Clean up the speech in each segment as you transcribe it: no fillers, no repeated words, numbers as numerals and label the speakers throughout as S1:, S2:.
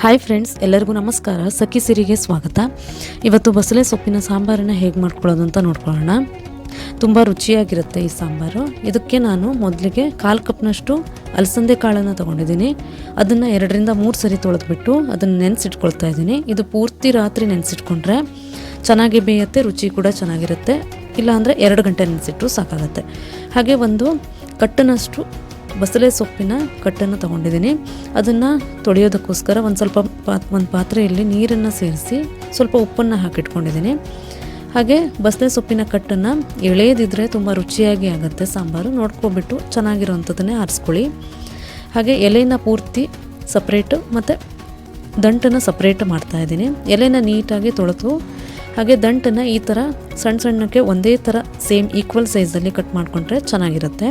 S1: Hi friends, ಎಲ್ಲರಿಗೂ ನಮಸ್ಕಾರ. ಸಖಿ ಸಿರಿಗೆ ಸ್ವಾಗತ. ಇವತ್ತು ಬಸಳೆ ಸೊಪ್ಪಿನ ಸಾಂಬಾರನ್ನು ಹೇಗೆ ಮಾಡ್ಕೊಳ್ಳೋದು ಅಂತ ನೋಡ್ಕೊಳ್ಳೋಣ. ತುಂಬ ರುಚಿಯಾಗಿರುತ್ತೆ ಈ ಸಾಂಬಾರು. ಇದಕ್ಕೆ ನಾನು ಮೊದಲಿಗೆ 1/4 ಕಪ್ನಷ್ಟು ಅಲಸಂದೆ ಕಾಳನ್ನು ತೊಗೊಂಡಿದ್ದೀನಿ. ಅದನ್ನು 2ರಿಂದ 3 ಸರಿ ತೊಳೆದ್ಬಿಟ್ಟು ಅದನ್ನು ನೆನೆಸಿಟ್ಕೊಳ್ತಾ ಇದ್ದೀನಿ. ಇದು ಪೂರ್ತಿ ರಾತ್ರಿ ನೆನೆಸಿಟ್ಕೊಂಡ್ರೆ ಚೆನ್ನಾಗಿ ಬೇಯುತ್ತೆ, ರುಚಿ ಕೂಡ ಚೆನ್ನಾಗಿರುತ್ತೆ. ಇಲ್ಲಾಂದರೆ 2 ಗಂಟೆ ನೆನೆಸಿಟ್ರು ಸಾಕಾಗುತ್ತೆ. ಹಾಗೆ ಒಂದು ಕಟ್ಟನಷ್ಟು ಬಸಳೆ ಸೊಪ್ಪಿನ ಕಟ್ಟನ್ನು ತೊಗೊಂಡಿದ್ದೀನಿ. ಅದನ್ನು ತೊಳೆಯೋದಕ್ಕೋಸ್ಕರ ಒಂದು ಪಾತ್ರೆಯಲ್ಲಿ ನೀರನ್ನು ಸೇರಿಸಿ ಸ್ವಲ್ಪ ಉಪ್ಪನ್ನು ಹಾಕಿಟ್ಕೊಂಡಿದ್ದೀನಿ. ಹಾಗೆ ಬಸಳೆ ಸೊಪ್ಪಿನ ಕಟ್ಟನ್ನು ಎಳೆಯದಿದ್ದರೆ ತುಂಬ ರುಚಿಯಾಗಿ ಆಗುತ್ತೆ ಸಾಂಬಾರು. ನೋಡ್ಕೊಬಿಟ್ಟು ಚೆನ್ನಾಗಿರೋವಂಥದ್ದನ್ನೇ ಆರಿಸ್ಕೊಳ್ಳಿ. ಹಾಗೆ ಎಲೆನ ಪೂರ್ತಿ ಸಪ್ರೇಟು ಮತ್ತು ದಂಟನ್ನು ಸಪ್ರೇಟ್ ಮಾಡ್ತಾಯಿದ್ದೀನಿ. ಎಲೆನ ನೀಟಾಗಿ ತೊಳೆದು ಹಾಗೆ ದಂಟನ್ನು ಈ ಥರ ಸಣ್ಣ ಸಣ್ಣಕ್ಕೆ ಒಂದೇ ಥರ ಸೇಮ್ ಈಕ್ವಲ್ ಸೈಜಲ್ಲಿ ಕಟ್ ಮಾಡಿಕೊಂಡ್ರೆ ಚೆನ್ನಾಗಿರುತ್ತೆ.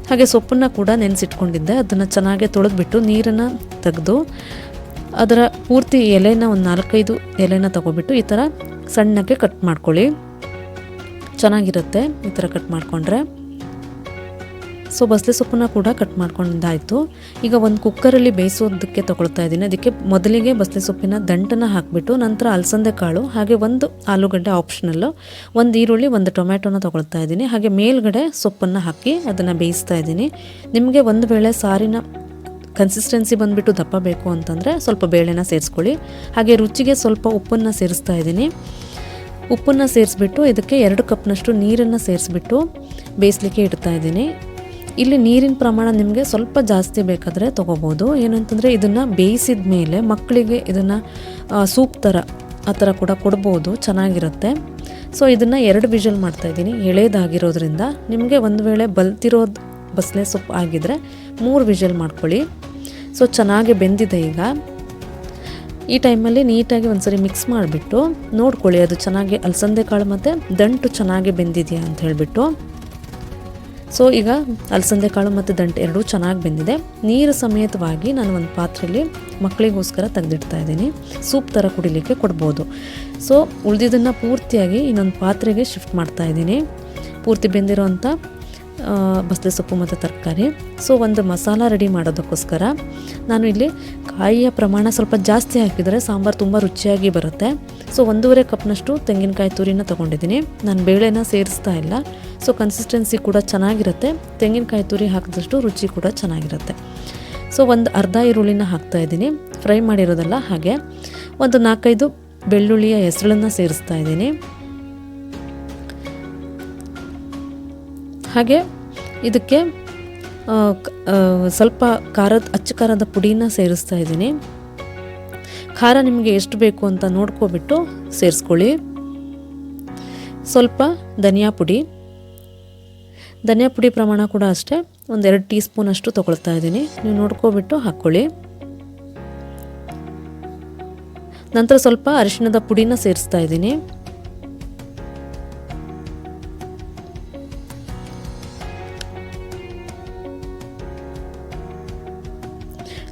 S1: ಹಾಗೆ ಸೊಪ್ಪನ್ನು ಕೂಡ ನೆನೆಸಿಟ್ಕೊಂಡಿದ್ದೆ. ಅದನ್ನು ಚೆನ್ನಾಗಿ ತೊಳೆದ್ಬಿಟ್ಟು ನೀರನ್ನು ತೆಗೆದು ಅದರ ಪೂರ್ತಿ ಎಲೆನ ಒಂದು 4-5 ಎಲೆನ ತೊಗೊಬಿಟ್ಟು ಈ ಥರ ಸಣ್ಣಕ್ಕೆ ಕಟ್ ಮಾಡ್ಕೊಳ್ಳಿ. ಚೆನ್ನಾಗಿರುತ್ತೆ ಈ ಥರ ಕಟ್ ಮಾಡಿಕೊಂಡ್ರೆ. ಸೊ ಬಸಳೆ ಸೊಪ್ಪನ್ನು ಕೂಡ ಕಟ್ ಮಾಡ್ಕೊಂಡಾಯಿತು. ಈಗ ಒಂದು ಕುಕ್ಕರಲ್ಲಿ ಬೇಯಿಸೋದಕ್ಕೆ ತೊಗೊಳ್ತಾ ಇದ್ದೀನಿ. ಅದಕ್ಕೆ ಮೊದಲಿಗೆ ಬಸಳೆ ಸೊಪ್ಪಿನ ದಂಟನ್ನು ಹಾಕಿಬಿಟ್ಟು ನಂತರ ಅಲಸಂದೆ ಕಾಳು ಹಾಗೆ ಒಂದು ಆಲೂಗಡ್ಡೆ ಆಪ್ಷನಲ್ಲು, ಒಂದು ಈರುಳ್ಳಿ, ಒಂದು ಟೊಮ್ಯಾಟೊನ ತೊಗೊಳ್ತಾ ಇದ್ದೀನಿ. ಹಾಗೆ ಮೇಲ್ಗಡೆ ಸೊಪ್ಪನ್ನು ಹಾಕಿ ಅದನ್ನು ಬೇಯಿಸ್ತಾ ಇದ್ದೀನಿ. ನಿಮಗೆ ಒಂದು ವೇಳೆ ಸಾರಿನ ಕನ್ಸಿಸ್ಟೆನ್ಸಿ ಬಂದುಬಿಟ್ಟು ದಪ್ಪ ಬೇಕು ಅಂತಂದರೆ ಸ್ವಲ್ಪ ಬೇಳೆನ ಸೇರಿಸ್ಕೊಳ್ಳಿ. ಹಾಗೆ ರುಚಿಗೆ ಸ್ವಲ್ಪ ಉಪ್ಪನ್ನು ಸೇರಿಸ್ತಾ ಇದ್ದೀನಿ. ಉಪ್ಪನ್ನು ಸೇರಿಸ್ಬಿಟ್ಟು ಇದಕ್ಕೆ 2 ಕಪ್ನಷ್ಟು ನೀರನ್ನು ಸೇರಿಸ್ಬಿಟ್ಟು ಬೇಯಿಸ್ಲಿಕ್ಕೆ ಇಡ್ತಾ ಇದ್ದೀನಿ. ಇಲ್ಲಿ ನೀರಿನ ಪ್ರಮಾಣ ನಿಮಗೆ ಸ್ವಲ್ಪ ಜಾಸ್ತಿ ಬೇಕಾದರೆ ತೊಗೋಬೋದು. ಏನಂತಂದರೆ ಇದನ್ನು ಬೇಯಿಸಿದ ಮೇಲೆ ಮಕ್ಕಳಿಗೆ ಇದನ್ನು ಸೂಪ್ ಥರ ಆ ಥರ ಕೂಡ ಕೊಡ್ಬೋದು, ಚೆನ್ನಾಗಿರುತ್ತೆ. ಸೊ ಇದನ್ನು 2 ವಿಷಲ್ ಮಾಡ್ತಾಯಿದ್ದೀನಿ ಎಳೆದಾಗಿರೋದ್ರಿಂದ. ನಿಮಗೆ ಒಂದು ವೇಳೆ ಬಲ್ತಿರೋದು ಬಸಳೆ ಸೊಪ್ಪು ಆಗಿದ್ದರೆ 3 ವಿಷಲ್ ಮಾಡ್ಕೊಳ್ಳಿ. ಸೊ ಚೆನ್ನಾಗಿ ಬೆಂದಿದೆ. ಈಗ ಈ ಟೈಮಲ್ಲಿ ನೀಟಾಗಿ ಒಂದ್ಸರಿ ಮಿಕ್ಸ್ ಮಾಡಿಬಿಟ್ಟು ನೋಡ್ಕೊಳ್ಳಿ ಅದು ಚೆನ್ನಾಗಿ ಅಲಸಂದೆ ಕಾಳು ಮತ್ತು ದಂಟು ಚೆನ್ನಾಗಿ ಬೆಂದಿದೆಯಾ ಅಂತ ಹೇಳಿಬಿಟ್ಟು. ಸೊ ಈಗ ಅಲಸಂದೆ ಕಾಳು ಮತ್ತು ದಂಟು ಎರಡೂ ಚೆನ್ನಾಗಿ ಬೆಂದಿದೆ. ನೀರು ಸಮೇತವಾಗಿ ನಾನು ಒಂದು ಪಾತ್ರೆಯಲ್ಲಿ ಮಕ್ಕಳಿಗೋಸ್ಕರ ತೆಗೆದಿಡ್ತಾ ಇದ್ದೀನಿ. ಸೂಪ್ ಥರ ಕುಡಿಲಿಕ್ಕೆ ಕೊಡ್ಬೋದು. ಸೊ ಉಳಿದಿದ್ದನ್ನು ಪೂರ್ತಿಯಾಗಿ ಇನ್ನೊಂದು ಪಾತ್ರೆಗೆ ಶಿಫ್ಟ್ ಮಾಡ್ತಾ ಇದ್ದೀನಿ. ಪೂರ್ತಿ ಬೆಂದಿರೋವಂಥ ಬಸಳೆ ಸೊಪ್ಪು ಮತ್ತು ತರಕಾರಿ. ಸೊ ಒಂದು ಮಸಾಲ ರೆಡಿ ಮಾಡೋದಕ್ಕೋಸ್ಕರ ನಾನು ಇಲ್ಲಿ ಕಾಯಿಯ ಪ್ರಮಾಣ ಸ್ವಲ್ಪ ಜಾಸ್ತಿ ಹಾಕಿದರೆ ಸಾಂಬಾರು ತುಂಬ ರುಚಿಯಾಗಿ ಬರುತ್ತೆ. ಸೊ 1.5 ಕಪ್ನಷ್ಟು ತೆಂಗಿನಕಾಯಿ ತುರಿನ ತೊಗೊಂಡಿದ್ದೀನಿ. ನಾನು ಬೇಳೆನ ಸೇರಿಸ್ತಾ ಇಲ್ಲ. ಸೊ ಕನ್ಸಿಸ್ಟೆನ್ಸಿ ಕೂಡ ಚೆನ್ನಾಗಿರುತ್ತೆ. ತೆಂಗಿನಕಾಯಿ ತುರಿ ಹಾಕಿದಷ್ಟು ರುಚಿ ಕೂಡ ಚೆನ್ನಾಗಿರುತ್ತೆ. ಸೊ ಒಂದು ಅರ್ಧ ಈರುಳ್ಳಿನ ಹಾಕ್ತಾಯಿದ್ದೀನಿ, ಫ್ರೈ ಮಾಡಿರೋದಲ್ಲ. ಹಾಗೆ ಒಂದು 4-5 ಬೆಳ್ಳುಳ್ಳಿಯ ಹೆಸರನ್ನು ಸೇರಿಸ್ತಾ ಇದ್ದೀನಿ. ಹಾಗೆ ಇದಕ್ಕೆ ಸ್ವಲ್ಪ ಅಚ್ಚ ಖಾರದ ಪುಡಿನ ಸೇರಿಸ್ತಾ ಇದ್ದೀನಿ. ಖಾರ ನಿಮಗೆ ಎಷ್ಟು ಬೇಕು ಅಂತ ನೋಡ್ಕೊಬಿಟ್ಟು ಸೇರಿಸ್ಕೊಳ್ಳಿ. ಸ್ವಲ್ಪ ಧನಿಯಾ ಪುಡಿ ಪ್ರಮಾಣ ಕೂಡ ಅಷ್ಟೇ ಒಂದು 2 ಟೀ ಸ್ಪೂನ್ ಅಷ್ಟು ತೊಗೊಳ್ತಾ ಇದ್ದೀನಿ. ನೀವು ನೋಡ್ಕೊಬಿಟ್ಟು ಹಾಕ್ಕೊಳ್ಳಿ. ನಂತರ ಸ್ವಲ್ಪ ಅರಿಶಿಣದ ಪುಡಿನ ಸೇರಿಸ್ತಾ ಇದ್ದೀನಿ.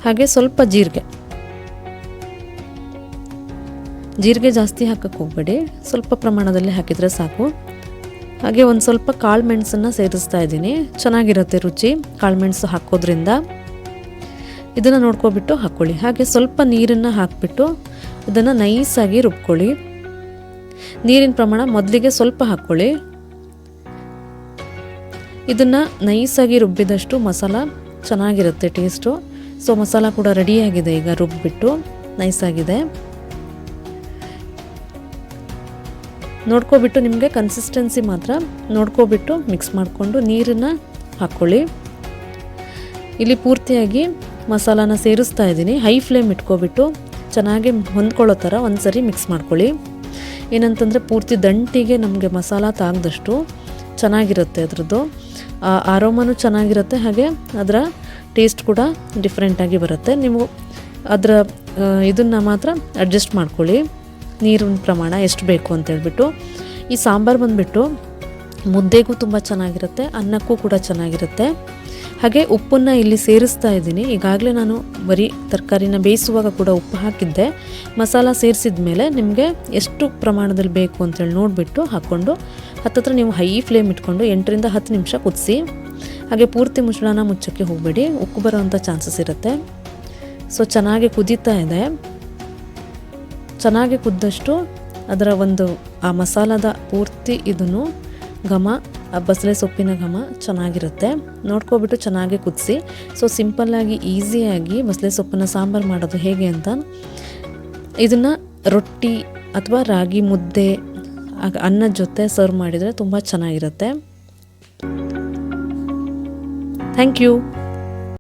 S1: ಹಾಗೆ ಸ್ವಲ್ಪ ಜೀರಿಗೆ ಜಾಸ್ತಿ ಹಾಕಕ್ಕೆ ಹೋಗಬೇಡಿ, ಸ್ವಲ್ಪ ಪ್ರಮಾಣದಲ್ಲಿ ಹಾಕಿದರೆ ಸಾಕು. ಹಾಗೆ ಒಂದು ಸ್ವಲ್ಪ ಕಾಳು ಮೆಣಸನ್ನು ಸೇರಿಸ್ತಾ ಇದ್ದೀನಿ. ಚೆನ್ನಾಗಿರುತ್ತೆ ರುಚಿ ಕಾಳುಮೆಣಸು ಹಾಕೋದ್ರಿಂದ. ಇದನ್ನು ನೋಡ್ಕೊಬಿಟ್ಟು ಹಾಕ್ಕೊಳ್ಳಿ. ಹಾಗೆ ಸ್ವಲ್ಪ ನೀರನ್ನು ಹಾಕಿಬಿಟ್ಟು ಇದನ್ನು ನೈಸಾಗಿ ರುಬ್ಕೊಳ್ಳಿ. ನೀರಿನ ಪ್ರಮಾಣ ಮೊದಲಿಗೆ ಸ್ವಲ್ಪ ಹಾಕ್ಕೊಳ್ಳಿ. ಇದನ್ನು ನೈಸಾಗಿ ರುಬ್ಬಿದಷ್ಟು ಮಸಾಲ ಚೆನ್ನಾಗಿರುತ್ತೆ ಟೇಸ್ಟು. ಸೊ ಮಸಾಲ ಕೂಡ ರೆಡಿಯಾಗಿದೆ. ಈಗ ರುಬ್ಬಿಟ್ಟು ನೈಸಾಗಿದೆ. ನೋಡ್ಕೊಬಿಟ್ಟು ನಿಮಗೆ ಕನ್ಸಿಸ್ಟೆನ್ಸಿ ಮಾತ್ರ ನೋಡ್ಕೊಬಿಟ್ಟು ಮಿಕ್ಸ್ ಮಾಡಿಕೊಂಡು ನೀರನ್ನು ಹಾಕ್ಕೊಳ್ಳಿ. ಇಲ್ಲಿ ಪೂರ್ತಿಯಾಗಿ ಮಸಾಲಾನ ಸೇರಿಸ್ತಾ ಇದ್ದೀನಿ. ಹೈ ಫ್ಲೇಮ್ ಇಟ್ಕೊಬಿಟ್ಟು ಚೆನ್ನಾಗಿ ಹೊಂದ್ಕೊಳ್ಳೋ ಥರ ಒಂದು ಸರಿ ಮಿಕ್ಸ್ ಮಾಡ್ಕೊಳ್ಳಿ. ಏನಂತಂದರೆ ಪೂರ್ತಿ ದಂಟಿಗೆ ನಮಗೆ ಮಸಾಲ ತಾಗ್ದಷ್ಟು ಚೆನ್ನಾಗಿರುತ್ತೆ. ಅದರದ್ದು ಆರೋಮನೂ ಚೆನ್ನಾಗಿರುತ್ತೆ. ಹಾಗೆ ಅದರ ಟೇಸ್ಟ್ ಕೂಡ ಡಿಫ್ರೆಂಟಾಗಿ ಬರುತ್ತೆ. ನೀವು ಅದರ ಇದನ್ನು ಮಾತ್ರ ಅಡ್ಜಸ್ಟ್ ಮಾಡ್ಕೊಳ್ಳಿ, ನೀರಿನ ಪ್ರಮಾಣ ಎಷ್ಟು ಬೇಕು ಅಂತೇಳ್ಬಿಟ್ಟು. ಈ ಸಾಂಬಾರು ಬಂದುಬಿಟ್ಟು ಮುದ್ದೆಗೂ ತುಂಬ ಚೆನ್ನಾಗಿರುತ್ತೆ, ಅನ್ನಕ್ಕೂ ಕೂಡ ಚೆನ್ನಾಗಿರುತ್ತೆ. ಹಾಗೆ ಉಪ್ಪನ್ನು ಇಲ್ಲಿ ಸೇರಿಸ್ತಾ ಇದ್ದೀನಿ. ಈಗಾಗಲೇ ನಾನು ಬರೀ ತರಕಾರಿನ ಬೇಯಿಸುವಾಗ ಕೂಡ ಉಪ್ಪು ಹಾಕಿದ್ದೆ. ಮಸಾಲ ಸೇರಿಸಿದ ಮೇಲೆ ನಿಮಗೆ ಎಷ್ಟು ಪ್ರಮಾಣದಲ್ಲಿ ಬೇಕು ಅಂತೇಳಿ ನೋಡಿಬಿಟ್ಟು ಹಾಕ್ಕೊಂಡು ಹತ್ತತ್ರ ನೀವು ಹೈ ಫ್ಲೇಮ್ ಇಟ್ಕೊಂಡು 8ರಿಂದ 10 ನಿಮಿಷ ಕುದಿಸಿ. ಹಾಗೆ ಪೂರ್ತಿ ಮುಚ್ಚಳನ ಮುಚ್ಚೋಕ್ಕೆ ಹೋಗಬೇಡಿ, ಉಕ್ಕು ಬರೋವಂಥ ಚಾನ್ಸಸ್ ಇರುತ್ತೆ. ಸೊ ಚೆನ್ನಾಗಿ ಕುದೀತಾ ಇದೆ. ಚೆನ್ನಾಗಿ ಕುದ್ದಷ್ಟು ಅದರ ಒಂದು ಆ ಮಸಾಲದ ಪೂರ್ತಿ ಇದನ್ನು ಘಮ, ಬಸಳೆ ಸೊಪ್ಪಿನ ಘಮ ಚೆನ್ನಾಗಿರುತ್ತೆ. ನೋಡ್ಕೊಬಿಟ್ಟು ಚೆನ್ನಾಗಿ ಕುದಿಸಿ. ಸೊ ಸಿಂಪಲ್ಲಾಗಿ ಈಸಿಯಾಗಿ ಬಸಳೆ ಸೊಪ್ಪನ್ನು ಸಾಂಬಾರು ಮಾಡೋದು ಹೇಗೆ ಅಂತ, ಇದನ್ನು ರೊಟ್ಟಿ ಅಥವಾ ರಾಗಿ ಮುದ್ದೆ ಅನ್ನದ ಜೊತೆ ಸರ್ವ್ ಮಾಡಿದರೆ ತುಂಬ ಚೆನ್ನಾಗಿರುತ್ತೆ. Thank you.